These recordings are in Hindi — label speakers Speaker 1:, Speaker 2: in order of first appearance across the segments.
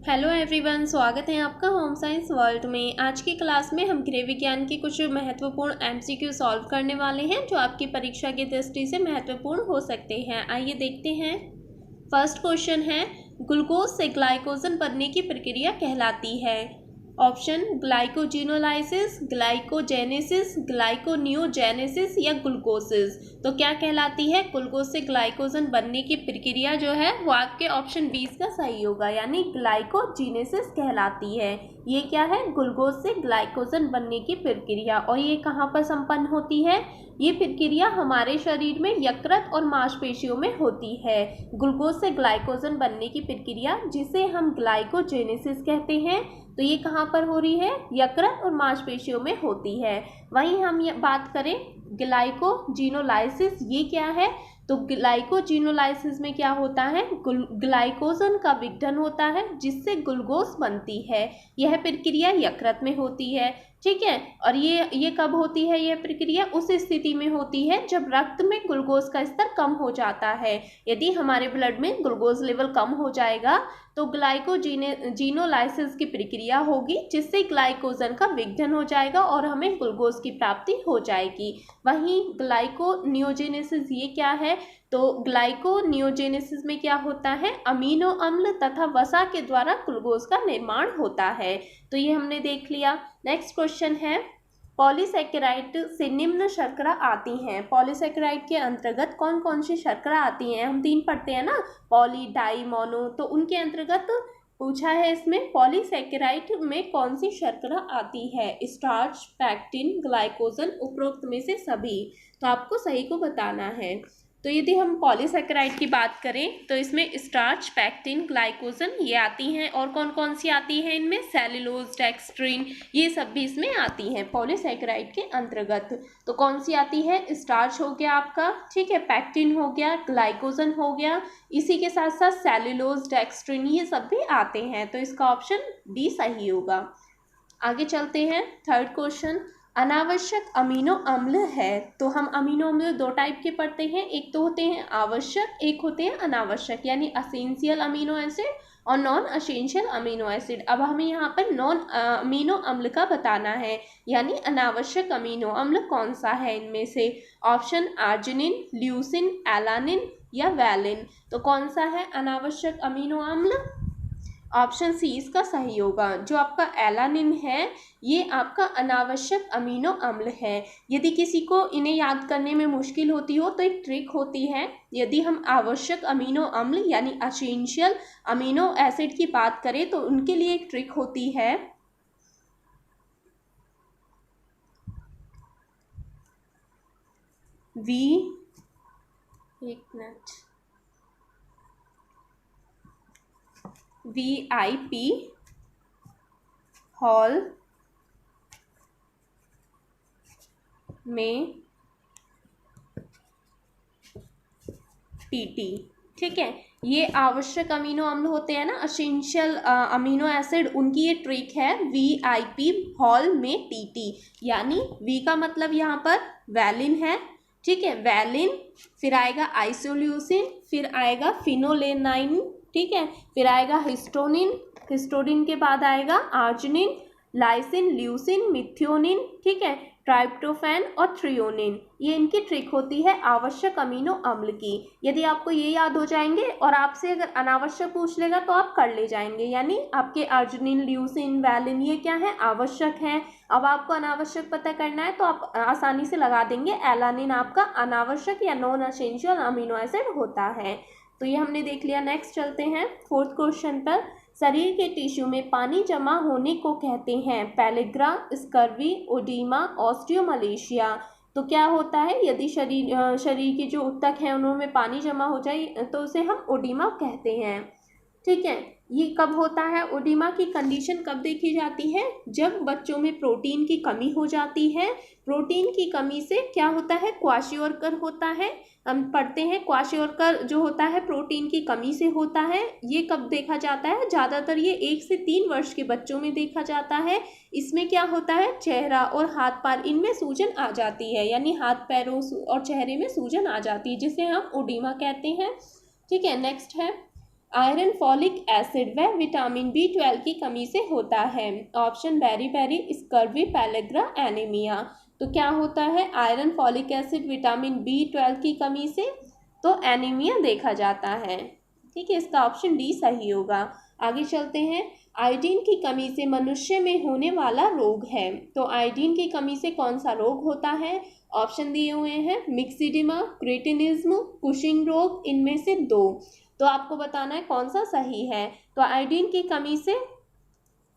Speaker 1: हेलो एवरीवन, स्वागत है आपका होम साइंस वर्ल्ड में। आज की क्लास में हम गृह विज्ञान के कुछ महत्वपूर्ण एमसीक्यू सॉल्व करने वाले हैं जो आपकी परीक्षा की दृष्टि से महत्वपूर्ण हो सकते हैं। आइए देखते हैं। फर्स्ट क्वेश्चन है, ग्लूकोज से ग्लाइकोजन बनने की प्रक्रिया कहलाती है। ऑप्शन ग्लाइकोजिनोलाइसिस, ग्लाइकोजेनेसिस, ग्लाइकोनियोजेनेसिस या ग्लूकोसिस। तो क्या कहलाती है? ग्लूकोज से ग्लाइकोजन बनने की प्रक्रिया जो है वो आपके ऑप्शन 20 का सही होगा, यानी ग्लाइकोजिनेसिस कहलाती है। ये क्या है? ग्लूकोज से ग्लाइकोजन बनने की प्रक्रिया। और ये कहाँ पर संपन्न होती है? ये प्रक्रिया हमारे शरीर में यकृत और मांसपेशियों में होती है। ग्लूकोज से ग्लाइकोजन बनने की प्रक्रिया जिसे हम ग्लाइकोजेनेसिस कहते हैं, तो ये कहाँ पर हो रही है? यकृत और मांसपेशियों में होती है। वहीं हम ये बात करें ग्लाइकोजिनोलाइसिस, ये क्या है? तो ग्लाइकोजिनोलाइसिस में क्या होता है? ग्लाइकोजन का विघटन होता है जिससे ग्लूकोज बनती है। यह प्रक्रिया यकृत में होती है, ठीक है। और ये कब होती है? यह प्रक्रिया उस स्थिति में होती है जब रक्त में ग्लूकोज का स्तर कम हो जाता है। यदि हमारे ब्लड में ग्लूकोज लेवल कम हो जाएगा तो ग्लाइकोजिनोलाइसिस की प्रक्रिया होगी जिससे ग्लाइकोजन का विघटन हो जाएगा और हमें ग्लूकोज की प्राप्ति हो जाएगी। वहीं ग्लाइकोनियोजेनेसिस ये क्या है? तो ग्लाइकोनियोजेनेसिस में क्या होता है? अमीनो अम्ल तथा वसा के द्वारा ग्लूकोज का निर्माण होता है। तो ये हमने देख लिया। नेक्स्ट क्वेश्चन है, पॉलीसेकेराइड से निम्न शर्करा आती हैं। पॉलीसेकेराइड के अंतर्गत कौन कौन सी शर्करा आती हैं? हम 3 पढ़ते हैं ना, पॉली, डाई, मोनो। तो उनके अंतर्गत पूछा है इसमें पॉलीसेकेराइड में कौन सी शर्करा आती है? स्टार्च, पैक्टिन, ग्लाइकोजन, उपरोक्त में से सभी। तो आपको सही को बताना है। तो यदि हम पॉलीसेकेराइड की बात करें तो इसमें स्टार्च, पैक्टिन, ग्लाइकोजन ये आती हैं। और कौन कौन सी आती हैं इनमें? सेल्यूलोज, डेक्स्ट्रिन, ये सब भी इसमें आती हैं पॉलीसेकेराइड के अंतर्गत। तो कौन सी आती है? स्टार्च हो गया आपका, ठीक है, पैक्टिन हो गया, ग्लाइकोजन हो गया, इसी के साथ साथ सेल्यूलोज, डेक्स्ट्रिन, ये सब भी आते हैं। तो इसका ऑप्शन डी सही होगा। आगे चलते हैं। थर्ड क्वेश्चन, अनावश्यक अमीनो अम्ल है। तो हम अमीनो अम्ल 2 टाइप के पढ़ते हैं, एक तो होते हैं आवश्यक, एक होते हैं अनावश्यक, यानी असेंशियल अमीनो एसिड और नॉन असेंशियल अमीनो एसिड। अब हमें यहाँ पर नॉन अमीनो अम्ल का बताना है, यानी अनावश्यक अमीनो अम्ल कौन सा है इनमें से? ऑप्शन आर्जिनिन, ल्यूसिन, एलानिन या वैलिन। तो कौन सा है अनावश्यक अमीनो अम्ल? ऑप्शन सी इसका सही होगा। जो आपका एलानिन है ये आपका अनावश्यक अमीनो अम्ल है। यदि किसी को इन्हें याद करने में मुश्किल होती हो तो एक ट्रिक होती है। यदि हम आवश्यक अमीनो अम्ल यानी एसेंशियल अमीनो एसिड की बात करें तो उनके लिए एक ट्रिक होती है। VIP हॉल में PT, ठीक है। ये आवश्यक अमीनो अम्ल होते हैं ना, एसेंशियल अमीनो एसिड, उनकी ये ट्रिक है VIP हॉल में TT। यानी V का मतलब यहाँ पर वैलिन है, ठीक है, वैलिन, फिर आएगा आइसोल्यूसिन, फिर आएगा फिनोलेनाइन, ठीक है, फिर आएगा हिस्टोनिन, हिस्टोनिन के बाद आएगा आर्जिनिन, लाइसिन, ल्यूसिन, मिथियोनिन, ठीक है, ट्राइप्टोफैन और थ्रियोनिन। ये इनकी ट्रिक होती है आवश्यक अमीनो अम्ल की। यदि आपको ये याद हो जाएंगे और आपसे अगर अनावश्यक पूछ लेगा तो आप कर ले जाएंगे। यानी आपके आर्जिनिन, ल्यूसिन, वैलिन ये क्या है? आवश्यक है। अब आपको अनावश्यक पता करना है तो आप आसानी से लगा देंगे, एलानिन आपका अनावश्यक या नॉन एसेंशियल अमीनो एसिड होता है। तो ये हमने देख लिया। नेक्स्ट चलते हैं फोर्थ क्वेश्चन पर। शरीर के टिश्यू में पानी जमा होने को कहते हैं पैलिग्रा, स्कर्वी, ओडीमा, ऑस्टियोमलेशिया। तो क्या होता है? यदि शरीर के जो ऊतक हैं उनमें पानी जमा हो जाए तो उसे हम ओडीमा कहते हैं, ठीक है। ये कब होता है? ओडीमा की कंडीशन कब देखी जाती है? जब बच्चों में प्रोटीन की कमी हो जाती है। प्रोटीन की कमी से क्या होता है? क्वाशियोरकर होता है। हम पढ़ते हैं क्वाशियोरकर जो होता है प्रोटीन की कमी से होता है। ये कब देखा जाता है? ज़्यादातर ये 1 से 3 वर्ष के बच्चों में देखा जाता है। इसमें क्या होता है? चेहरा और हाथ पैर इनमें सूजन आ जाती है, यानी हाथ पैरों और चेहरे में सूजन आ जाती है, जिसे हम ओडीमा कहते हैं, ठीक है। नेक्स्ट है, आयरन, फॉलिक एसिड व विटामिन B12 की कमी से होता है। Option beriberi scurvy, pellagra, anaemia. तो क्या होता है? Iron, folic acid, vitamin B12 की कमी से तो एनीमिया देखा जाता है। ठीक है, इसका ऑप्शन डी सही होगा। आगे चलते हैं। आयोडीन की कमी से मनुष्य में होने वाला रोग है। तो आयोडीन की कमी से कौन सा रोग होता है? ऑप्शन दिए हुए हैं मिक्सिडिमा, क्रेटिनिज्म, कुशिंग रोग, इनमें से दो। तो आपको बताना है कौन सा सही है। तो आयोडीन की कमी से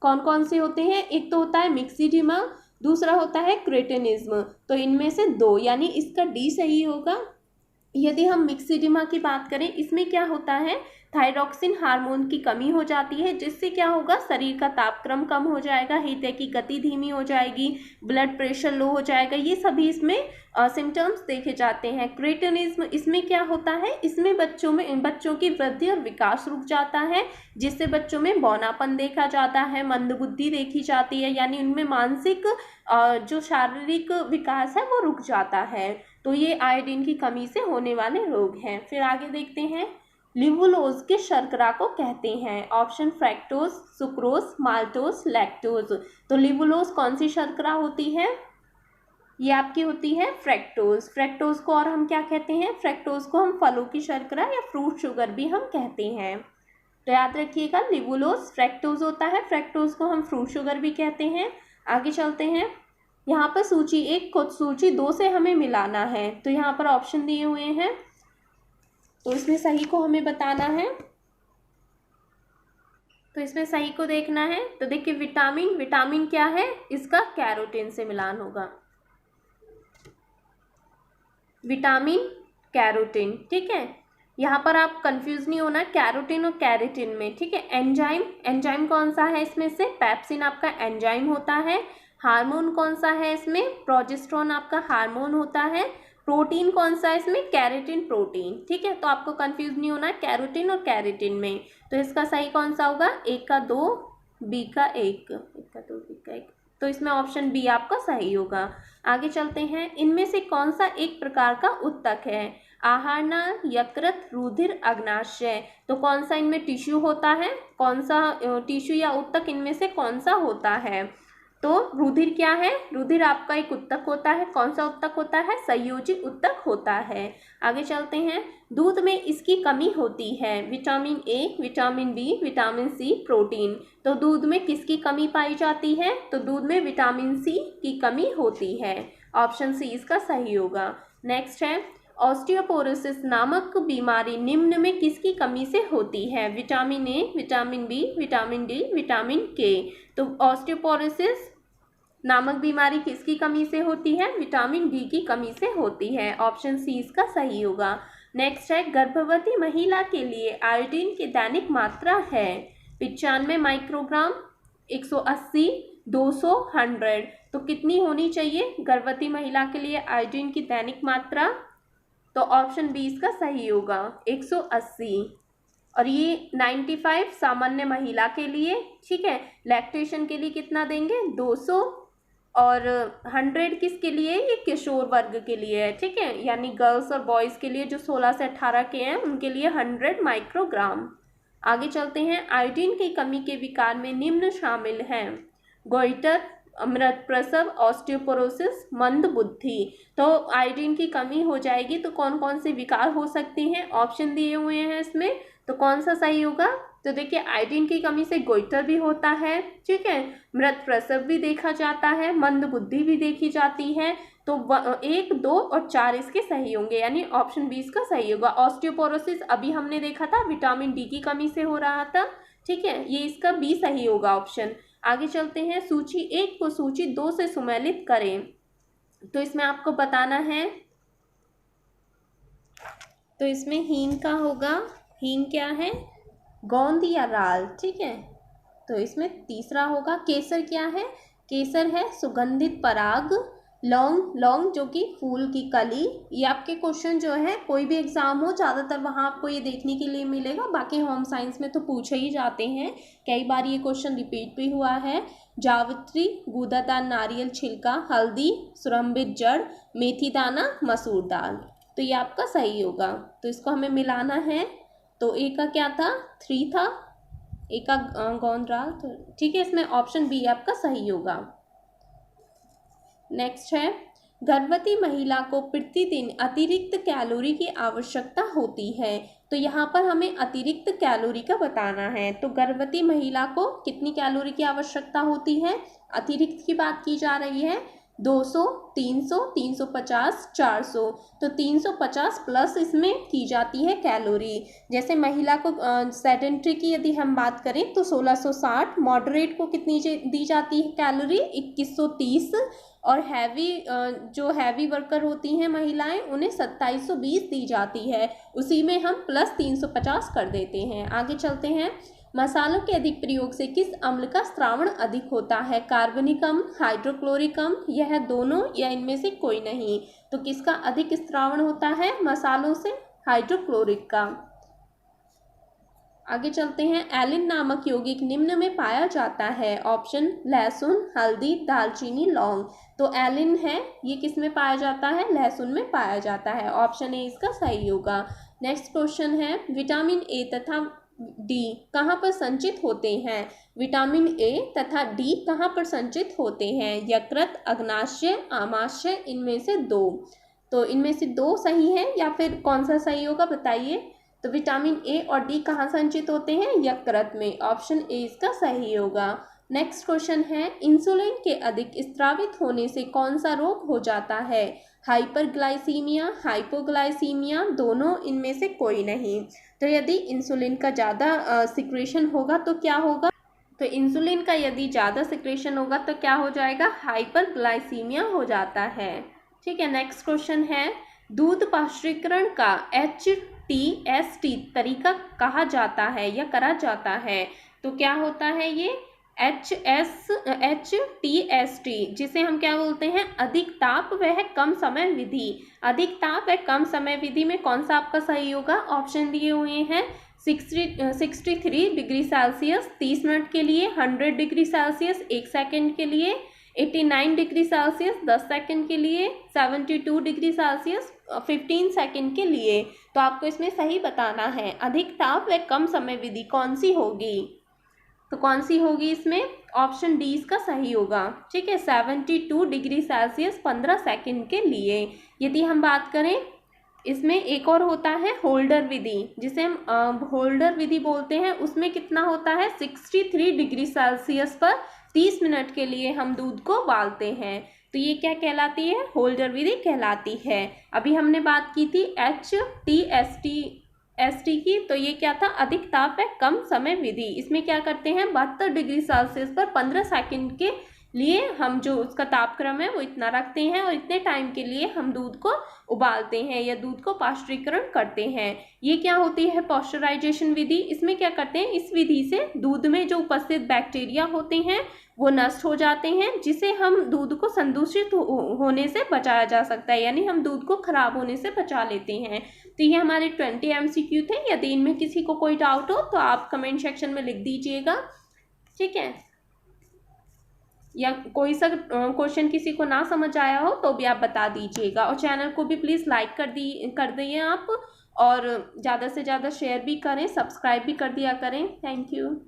Speaker 1: कौन कौन से होते हैं? एक तो होता है मिक्सिडिमा, दूसरा होता है क्रेटिनिज्म। तो इनमें से दो, यानी इसका डी सही होगा। यदि हम मिक्सिडिमा की बात करें, इसमें क्या होता है? थायरॉक्सिन हार्मोन की कमी हो जाती है, जिससे क्या होगा? शरीर का तापक्रम कम हो जाएगा, हृदय की गति धीमी हो जाएगी, ब्लड प्रेशर लो हो जाएगा। ये सभी इसमें सिम्टम्स देखे जाते हैं। क्रेटिनिज्म, इसमें क्या होता है? इसमें बच्चों की वृद्धि और विकास रुक जाता है, जिससे बच्चों में बौनापन देखा जाता है, मंदबुद्धि देखी जाती है, यानी उनमें मानसिक जो शारीरिक विकास है वो रुक जाता है। तो ये आयोडीन की कमी से होने वाले रोग हैं। फिर आगे देखते हैं। लिवुलोज के शर्करा को कहते हैं। Option fructose, sucrose, maltose, lactose. तो लिवुलोज कौन सी शर्करा होती है? ये आपकी होती है फ्रैक्टोज। फ्रैक्टोज को और हम क्या कहते हैं? फ्रैक्टोज को हम फलों की शर्करा या फ्रूट शुगर भी हम कहते हैं। तो याद रखिएगा, लिवुलोज फ्रैक्टोज होता है, फ्रैक्टोज को हम फ्रूट शुगर भी कहते हैं। आगे चलते हैं। यहाँ पर सूची 1 को सूची 2 से हमें मिलाना है। तो यहाँ पर ऑप्शन दिए हुए हैं, तो इसमें सही को हमें बताना है। तो इसमें सही को देखना है। तो देखिए, विटामिन क्या है? इसका कैरोटीन से मिलान होगा। Vitamin, carotene. ठीक है, यहाँ पर आप कंफ्यूज नहीं होना कैरोटीन और कैरेटिन में। ठीक है, एंजाइम कौन सा है इसमें से? पेप्सिन आपका एंजाइम होता है। हार्मोन कौन सा है इसमें? प्रोजेस्टेरोन आपका हार्मोन होता है। प्रोटीन कौन सा है इसमें? Keratin protein. ठीक है, तो आपको कंफ्यूज नहीं होना कैरोटीन और कैरेटिन में। तो इसका सही कौन सा होगा? 1 का 2, बी का 1, 1 का 2, बी का 1। तो इसमें ऑप्शन बी आपका सही होगा। आगे चलते हैं। इनमें से कौन सा एक प्रकार का उत्तक है? आहारनाल, यकृत, रुधिर, अग्नाशय। तो कौन सा इनमें टिश्यू होता है? कौन सा टिश्यू या उत्तक इनमें से कौन सा होता है? तो रुधिर क्या है? रुधिर आपका एक उत्तक होता है। कौन सा उत्तक होता है? संयोजी उत्तक होता है। आगे चलते हैं। दूध में इसकी कमी होती है। Vitamin A, vitamin B, vitamin C, protein. तो दूध में किसकी कमी पाई जाती है? तो दूध में विटामिन सी की कमी होती है। ऑप्शन सी इसका सही होगा। नेक्स्ट है, ऑस्टियोपोरोसिस नामक बीमारी निम्न में किसकी कमी से होती है? Vitamin A, vitamin B, vitamin D, vitamin K. तो ऑस्टियोपोरोसिस नामक बीमारी किसकी कमी से होती है? विटामिन डी की कमी से होती है। ऑप्शन सी इसका सही होगा। नेक्स्ट है, गर्भवती महिला के लिए आयोडीन की दैनिक मात्रा है 95 माइक्रोग्राम, 180, 200, 100। तो कितनी होनी चाहिए गर्भवती महिला के लिए आयोडीन की दैनिक मात्रा? तो ऑप्शन बी इसका सही होगा, 180। और ये 95 सामान्य महिला के लिए। ठीक है, लैक्टेशन के लिए कितना देंगे? 200। और 100 किसके लिए? ये किशोर वर्ग के लिए है। ठीक है, यानी गर्ल्स और बॉयज़ के लिए जो 16 से 18 के हैं उनके लिए 100 माइक्रोग्राम। आगे चलते हैं। आयोडीन की कमी के विकार में निम्न शामिल हैं: गोइटर, अमृत प्रसव, ऑस्टियोपोरोसिस, मंद बुद्धि। तो आयोडीन की कमी हो जाएगी तो कौन कौन से विकार हो सकते हैं? ऑप्शन दिए हुए हैं इसमें, तो कौन सा सही होगा? तो देखिए, आयोडीन की कमी से गोइटर भी होता है। ठीक है, मृत प्रसव भी देखा जाता है, मंद बुद्धि भी देखी जाती है। तो 1, 2 और 4 इसके सही होंगे, यानी ऑप्शन 20 का सही होगा। ऑस्टियोपोरोसिस अभी हमने देखा था विटामिन डी की कमी से हो रहा था। ठीक है, ये इसका बी सही होगा ऑप्शन। आगे चलते हैं। सूची 1 को सूची 2 से सुमेलित करें। तो इसमें आपको बताना है, तो इसमें हींग का होगा। हींग क्या है? गोंद या राल। ठीक है, तो इसमें तीसरा होगा। केसर क्या है? केसर है सुगंधित पराग। लौंग जो कि फूल की कली। ये आपके क्वेश्चन जो है कोई भी एग्जाम हो ज़्यादातर वहाँ आपको ये देखने के लिए मिलेगा। बाकी होम साइंस में तो पूछे ही जाते हैं, कई बार ये क्वेश्चन रिपीट भी हुआ है। जावित्री, गूदादार नारियल छिलका, हल्दी, सुरम्बित जड़, मेथी दाना, मसूर दाल। तो ये आपका सही होगा। तो इसको हमें मिलाना है। तो ए का क्या था, 3 था, ए का गोंदराल, तो ठीक है, इसमें ऑप्शन बी आपका सही होगा। नेक्स्ट है, गर्भवती महिला को प्रतिदिन अतिरिक्त कैलोरी की आवश्यकता होती है। तो यहाँ पर हमें अतिरिक्त कैलोरी का बताना है। तो गर्भवती महिला को कितनी कैलोरी की आवश्यकता होती है, अतिरिक्त की बात की जा रही है। 200, 300, 350, 400। तो 350 प्लस इसमें की जाती है कैलोरी। जैसे महिला को सेडेंट्री की यदि हम बात करें तो 1660, मॉडरेट को कितनी दी जाती है कैलोरी, 2130, और हैवी जो हैवी वर्कर होती हैं महिलाएं, उन्हें 2720 दी जाती है। उसी में हम प्लस 350 कर देते हैं। आगे चलते हैं, मसालों के अधिक प्रयोग से किस अम्ल का स्रावण अधिक होता है, कार्बनिक अम्ल, हाइड्रोक्लोरिक अम्ल, यह दोनों या इनमें से कोई नहीं। तो किसका अधिक स्रावण होता है मसालों से, हाइड्रोक्लोरिक का। आगे चलते हैं, एलिन नामक यौगिक निम्न में पाया जाता है। ऑप्शन लहसुन, हल्दी, दालचीनी, लौंग। तो एलिन है, ये किस में पाया जाता है, लहसुन में पाया जाता है। ऑप्शन ए इसका सही होगा। नेक्स्ट क्वेश्चन है, विटामिन ए तथा डी कहाँ पर संचित होते हैं। विटामिन ए तथा डी कहाँ पर संचित होते हैं, यकृत, अग्नाशय, आमाशय, इनमें से दो। तो इनमें से दो सही है या फिर कौन सा सही होगा बताइए। तो विटामिन ए और डी कहाँ संचित होते हैं, यकृत में। ऑप्शन ए इसका सही होगा। नेक्स्ट क्वेश्चन है, इंसुलिन के अधिक स्रावित होने से कौन सा रोग हो जाता है, हाइपरग्लाइसीमिया, हाइपोग्लाइसीमिया, दोनों, इनमें से कोई नहीं। तो यदि इंसुलिन का ज़्यादा सिक्रेशन होगा तो क्या होगा, तो इंसुलिन का यदि ज़्यादा सिक्रेशन होगा तो क्या हो जाएगा, हाइपरग्लाइसीमिया हो जाता है। ठीक है, नेक्स्ट क्वेश्चन है, दूध पाश्चुरीकरण का HTST तरीका कहा जाता है या करा जाता है। तो क्या होता है ये HTST, जिसे हम क्या बोलते हैं, अधिक ताप वह कम समय विधि। अधिक ताप वह कम समय विधि में कौन सा आपका सही होगा, ऑप्शन दिए हुए हैं 63 डिग्री सेल्सियस 30 मिनट के लिए, 100 डिग्री सेल्सियस 1 सेकेंड के लिए, 89 डिग्री सेल्सियस 10 सेकेंड के लिए, 72 डिग्री सेल्सियस 15 सेकेंड के लिए। तो आपको इसमें सही बताना है, अधिक ताप व कम समय विधि कौन सी होगी। तो कौन सी होगी इसमें, ऑप्शन डी इसका सही होगा। ठीक है, 72 डिग्री सेल्सियस 15 सेकेंड के लिए। यदि हम बात करें, इसमें एक और होता है होल्डर विधि, जिसे हम होल्डर विधि बोलते हैं। उसमें कितना होता है, 63 डिग्री सेल्सियस पर 30 मिनट के लिए हम दूध को उबालते हैं। तो ये क्या कहलाती है, होल्डर विधि कहलाती है। अभी हमने बात की थी HTST की, तो ये क्या था, अधिक ताप है कम समय विधि। इसमें क्या करते हैं, 72 डिग्री सेल्सियस पर 15 सेकंड के लिए हम जो उसका तापक्रम है वो इतना रखते हैं और इतने टाइम के लिए हम दूध को उबालते हैं या दूध को पाश्चुरीकरण करते हैं। ये क्या होती है, पाश्चराइजेशन विधि। इसमें क्या करते हैं, इस विधि से दूध में जो उपस्थित बैक्टीरिया होते हैं वो नष्ट हो जाते हैं, जिसे हम दूध को संदूषित होने से बचाया जा सकता है, यानी हम दूध को खराब होने से बचा लेते हैं। तो ये हमारे 20 MCQ थे। यदि इनमें किसी को कोई डाउट हो तो आप कमेंट सेक्शन में लिख दीजिएगा। ठीक है, या कोई सा क्वेश्चन किसी को ना समझ आया हो तो भी आप बता दीजिएगा। और चैनल को भी प्लीज़ लाइक कर दिए आप, और ज़्यादा से ज़्यादा शेयर भी करें, सब्सक्राइब भी कर दिया करें। Thank you.